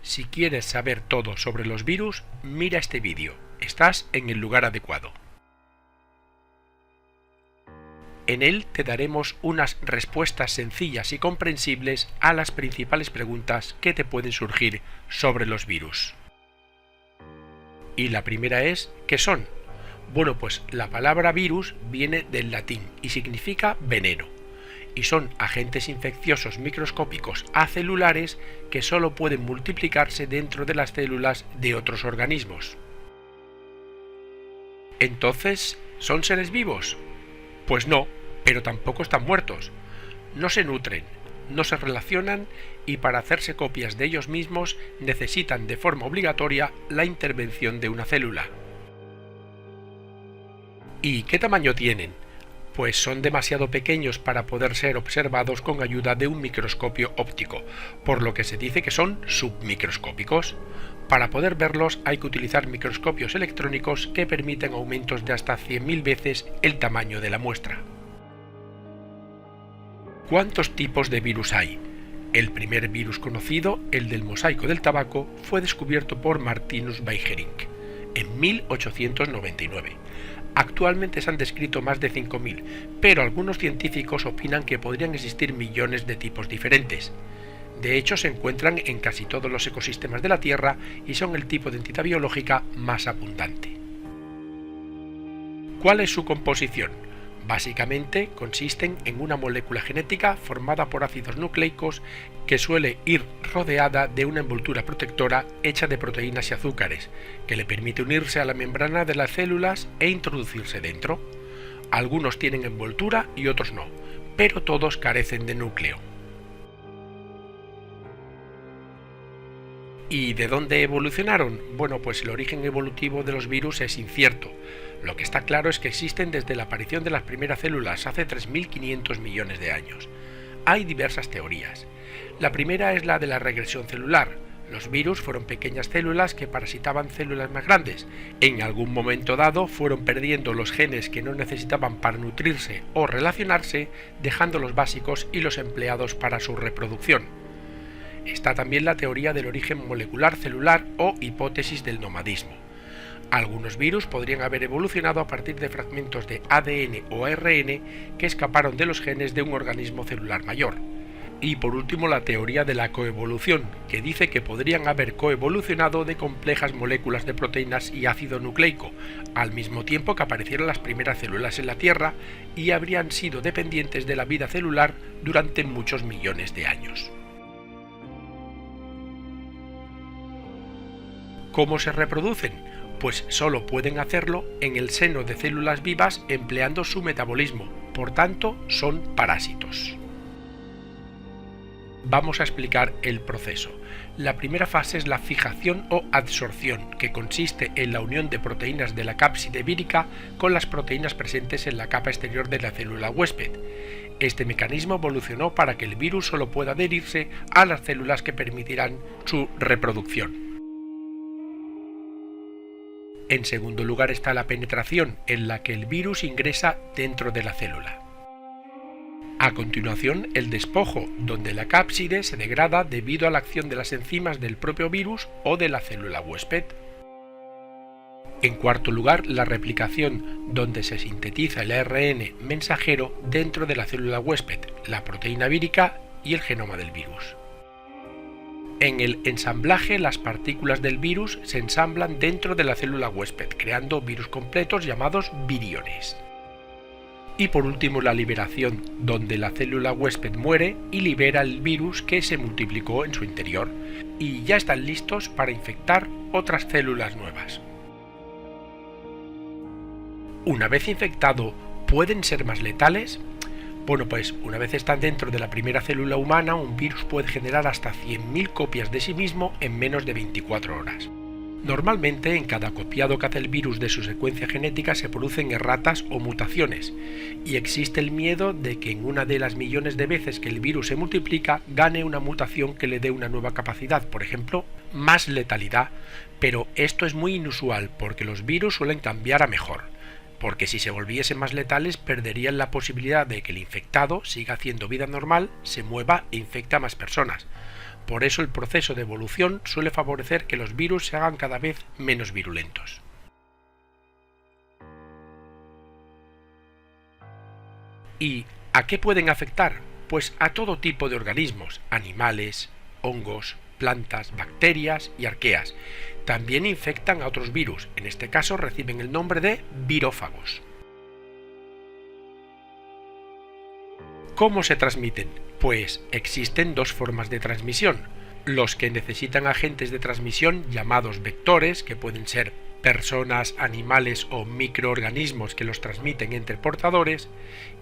Si quieres saber todo sobre los virus, mira este vídeo. Estás en el lugar adecuado. En él te daremos unas respuestas sencillas y comprensibles a las principales preguntas que te pueden surgir sobre los virus. Y la primera es, ¿qué son? Bueno, pues la palabra virus viene del latín y significa veneno, y son agentes infecciosos microscópicos acelulares que solo pueden multiplicarse dentro de las células de otros organismos. Entonces, ¿son seres vivos? Pues no, pero tampoco están muertos. No se nutren, no se relacionan y para hacerse copias de ellos mismos necesitan de forma obligatoria la intervención de una célula. ¿Y qué tamaño tienen? Pues son demasiado pequeños para poder ser observados con ayuda de un microscopio óptico, por lo que se dice que son submicroscópicos. Para poder verlos hay que utilizar microscopios electrónicos que permiten aumentos de hasta 100.000 veces el tamaño de la muestra. ¿Cuántos tipos de virus hay? El primer virus conocido, el del mosaico del tabaco, fue descubierto por Martinus Beijerinck en 1899. Actualmente se han descrito más de 5.000, pero algunos científicos opinan que podrían existir millones de tipos diferentes. De hecho, se encuentran en casi todos los ecosistemas de la Tierra y son el tipo de entidad biológica más abundante. ¿Cuál es su composición? Básicamente consisten en una molécula genética formada por ácidos nucleicos que suele ir rodeada de una envoltura protectora hecha de proteínas y azúcares, que le permite unirse a la membrana de las células e introducirse dentro. Algunos tienen envoltura y otros no, pero todos carecen de núcleo. ¿Y de dónde evolucionaron? Bueno, pues el origen evolutivo de los virus es incierto. Lo que está claro es que existen desde la aparición de las primeras células hace 3.500 millones de años. Hay diversas teorías. La primera es la de la regresión celular. Los virus fueron pequeñas células que parasitaban células más grandes. En algún momento dado fueron perdiendo los genes que no necesitaban para nutrirse o relacionarse, dejando los básicos y los empleados para su reproducción. Está también la teoría del origen molecular celular o hipótesis del nomadismo. Algunos virus podrían haber evolucionado a partir de fragmentos de ADN o ARN que escaparon de los genes de un organismo celular mayor. Y por último la teoría de la coevolución, que dice que podrían haber coevolucionado de complejas moléculas de proteínas y ácido nucleico, al mismo tiempo que aparecieron las primeras células en la Tierra y habrían sido dependientes de la vida celular durante muchos millones de años. ¿Cómo se reproducen? Pues solo pueden hacerlo en el seno de células vivas empleando su metabolismo, por tanto son parásitos. Vamos a explicar el proceso. La primera fase es la fijación o adsorción, que consiste en la unión de proteínas de la cápside vírica con las proteínas presentes en la capa exterior de la célula huésped. Este mecanismo evolucionó para que el virus solo pueda adherirse a las células que permitirán su reproducción. En segundo lugar está la penetración, en la que el virus ingresa dentro de la célula. A continuación, el despojo, donde la cápside se degrada debido a la acción de las enzimas del propio virus o de la célula huésped. En cuarto lugar, la replicación, donde se sintetiza el ARN mensajero dentro de la célula huésped, la proteína vírica y el genoma del virus. En el ensamblaje, las partículas del virus se ensamblan dentro de la célula huésped, creando virus completos llamados viriones. Y por último, la liberación, donde la célula huésped muere y libera el virus que se multiplicó en su interior, y ya están listos para infectar otras células nuevas. Una vez infectado, ¿pueden ser más letales? Bueno, pues una vez están dentro de la primera célula humana, un virus puede generar hasta 100.000 copias de sí mismo en menos de 24 horas. Normalmente, en cada copiado que hace el virus de su secuencia genética se producen erratas o mutaciones, y existe el miedo de que en una de las millones de veces que el virus se multiplica gane una mutación que le dé una nueva capacidad, por ejemplo, más letalidad, pero esto es muy inusual porque los virus suelen cambiar a mejor. Porque si se volviesen más letales perderían la posibilidad de que el infectado siga haciendo vida normal, se mueva e infecte a más personas. Por eso el proceso de evolución suele favorecer que los virus se hagan cada vez menos virulentos. ¿Y a qué pueden afectar? Pues a todo tipo de organismos, animales, hongos, plantas, bacterias y arqueas. También infectan a otros virus, en este caso reciben el nombre de virófagos. ¿Cómo se transmiten? Pues existen dos formas de transmisión. Los que necesitan agentes de transmisión llamados vectores, que pueden ser personas, animales o microorganismos que los transmiten entre portadores,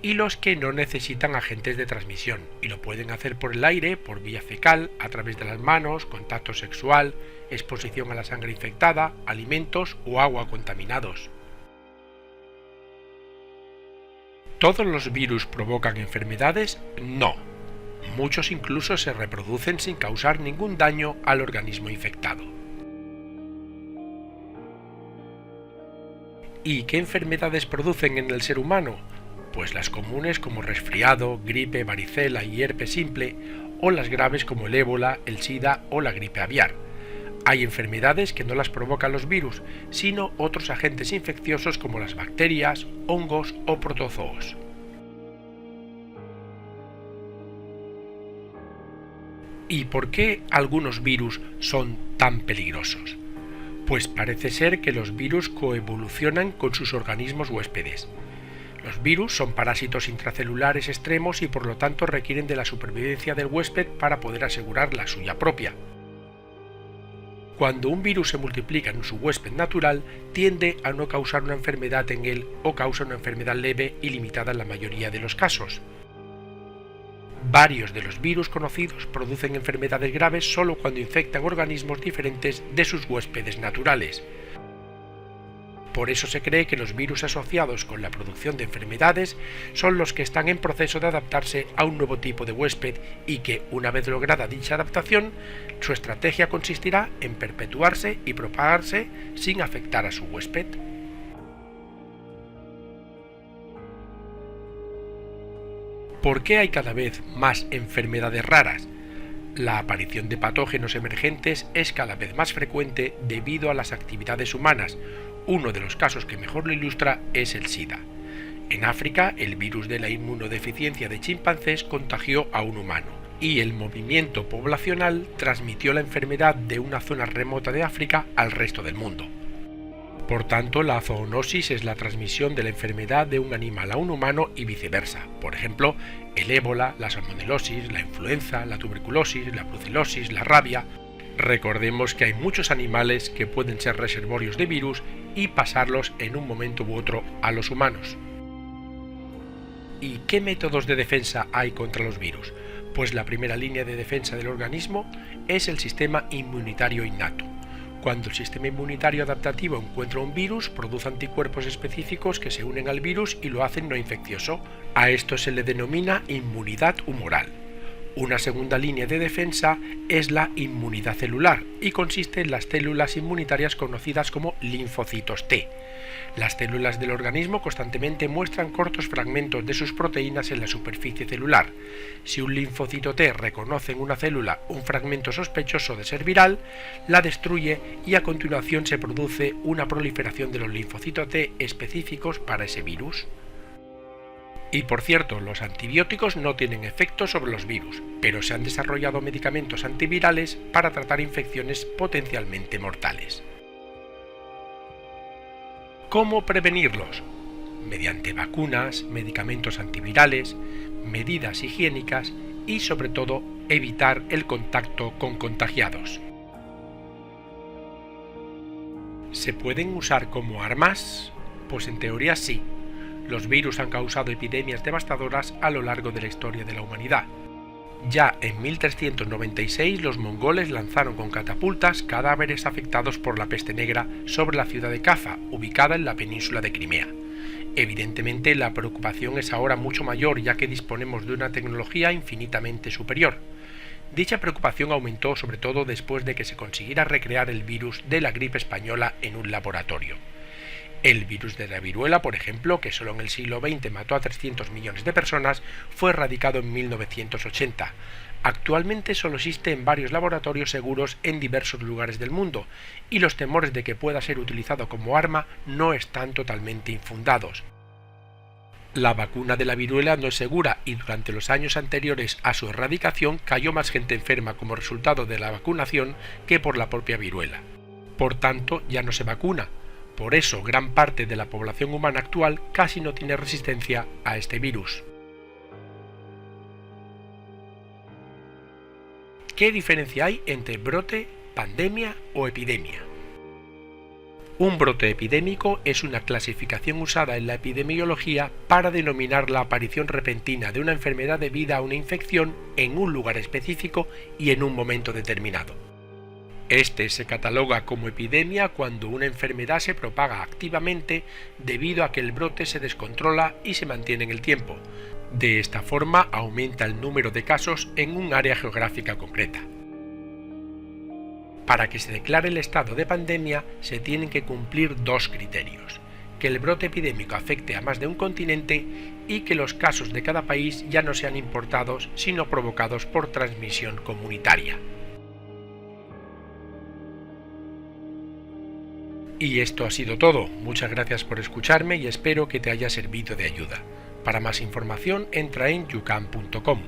y los que no necesitan agentes de transmisión, y lo pueden hacer por el aire, por vía fecal, a través de las manos, contacto sexual, exposición a la sangre infectada, alimentos o agua contaminados. ¿Todos los virus provocan enfermedades? No. Muchos incluso se reproducen sin causar ningún daño al organismo infectado. ¿Y qué enfermedades producen en el ser humano? Pues las comunes como resfriado, gripe, varicela y herpes simple, o las graves como el ébola, el sida o la gripe aviar. Hay enfermedades que no las provocan los virus, sino otros agentes infecciosos como las bacterias, hongos o protozoos. ¿Y por qué algunos virus son tan peligrosos? Pues parece ser que los virus coevolucionan con sus organismos huéspedes. Los virus son parásitos intracelulares extremos y por lo tanto requieren de la supervivencia del huésped para poder asegurar la suya propia. Cuando un virus se multiplica en su huésped natural, tiende a no causar una enfermedad en él o causa una enfermedad leve y limitada en la mayoría de los casos. Varios de los virus conocidos producen enfermedades graves solo cuando infectan organismos diferentes de sus huéspedes naturales. Por eso se cree que los virus asociados con la producción de enfermedades son los que están en proceso de adaptarse a un nuevo tipo de huésped y que, una vez lograda dicha adaptación, su estrategia consistirá en perpetuarse y propagarse sin afectar a su huésped. ¿Por qué hay cada vez más enfermedades raras? La aparición de patógenos emergentes es cada vez más frecuente debido a las actividades humanas. Uno de los casos que mejor lo ilustra es el SIDA. En África, el virus de la inmunodeficiencia de chimpancés contagió a un humano, y el movimiento poblacional transmitió la enfermedad de una zona remota de África al resto del mundo. Por tanto, la zoonosis es la transmisión de la enfermedad de un animal a un humano y viceversa. Por ejemplo, el ébola, la salmonelosis, la influenza, la tuberculosis, la brucelosis, la rabia. Recordemos que hay muchos animales que pueden ser reservorios de virus y pasarlos en un momento u otro a los humanos. ¿Y qué métodos de defensa hay contra los virus? Pues la primera línea de defensa del organismo es el sistema inmunitario innato. Cuando el sistema inmunitario adaptativo encuentra un virus, produce anticuerpos específicos que se unen al virus y lo hacen no infeccioso. A esto se le denomina inmunidad humoral. Una segunda línea de defensa es la inmunidad celular y consiste en las células inmunitarias conocidas como linfocitos T. Las células del organismo constantemente muestran cortos fragmentos de sus proteínas en la superficie celular. Si un linfocito T reconoce en una célula un fragmento sospechoso de ser viral, la destruye y a continuación se produce una proliferación de los linfocitos T específicos para ese virus. Y por cierto, los antibióticos no tienen efecto sobre los virus, pero se han desarrollado medicamentos antivirales para tratar infecciones potencialmente mortales. ¿Cómo prevenirlos? Mediante vacunas, medicamentos antivirales, medidas higiénicas y sobre todo evitar el contacto con contagiados. ¿Se pueden usar como armas? Pues en teoría sí. Los virus han causado epidemias devastadoras a lo largo de la historia de la humanidad. Ya en 1396 los mongoles lanzaron con catapultas cadáveres afectados por la peste negra sobre la ciudad de Cafa, ubicada en la península de Crimea. Evidentemente la preocupación es ahora mucho mayor ya que disponemos de una tecnología infinitamente superior. Dicha preocupación aumentó sobre todo después de que se consiguiera recrear el virus de la gripe española en un laboratorio. El virus de la viruela, por ejemplo, que solo en el siglo XX mató a 300 millones de personas, fue erradicado en 1980. Actualmente solo existe en varios laboratorios seguros en diversos lugares del mundo, y los temores de que pueda ser utilizado como arma no están totalmente infundados. La vacuna de la viruela no es segura y durante los años anteriores a su erradicación cayó más gente enferma como resultado de la vacunación que por la propia viruela. Por tanto, ya no se vacuna. Por eso, gran parte de la población humana actual casi no tiene resistencia a este virus. ¿Qué diferencia hay entre brote, pandemia o epidemia? Un brote epidémico es una clasificación usada en la epidemiología para denominar la aparición repentina de una enfermedad debida a una infección en un lugar específico y en un momento determinado. Este se cataloga como epidemia cuando una enfermedad se propaga activamente debido a que el brote se descontrola y se mantiene en el tiempo. De esta forma aumenta el número de casos en un área geográfica concreta. Para que se declare el estado de pandemia se tienen que cumplir dos criterios: que el brote epidémico afecte a más de un continente y que los casos de cada país ya no sean importados sino provocados por transmisión comunitaria. Y esto ha sido todo. Muchas gracias por escucharme y espero que te haya servido de ayuda. Para más información entra en yucam.com.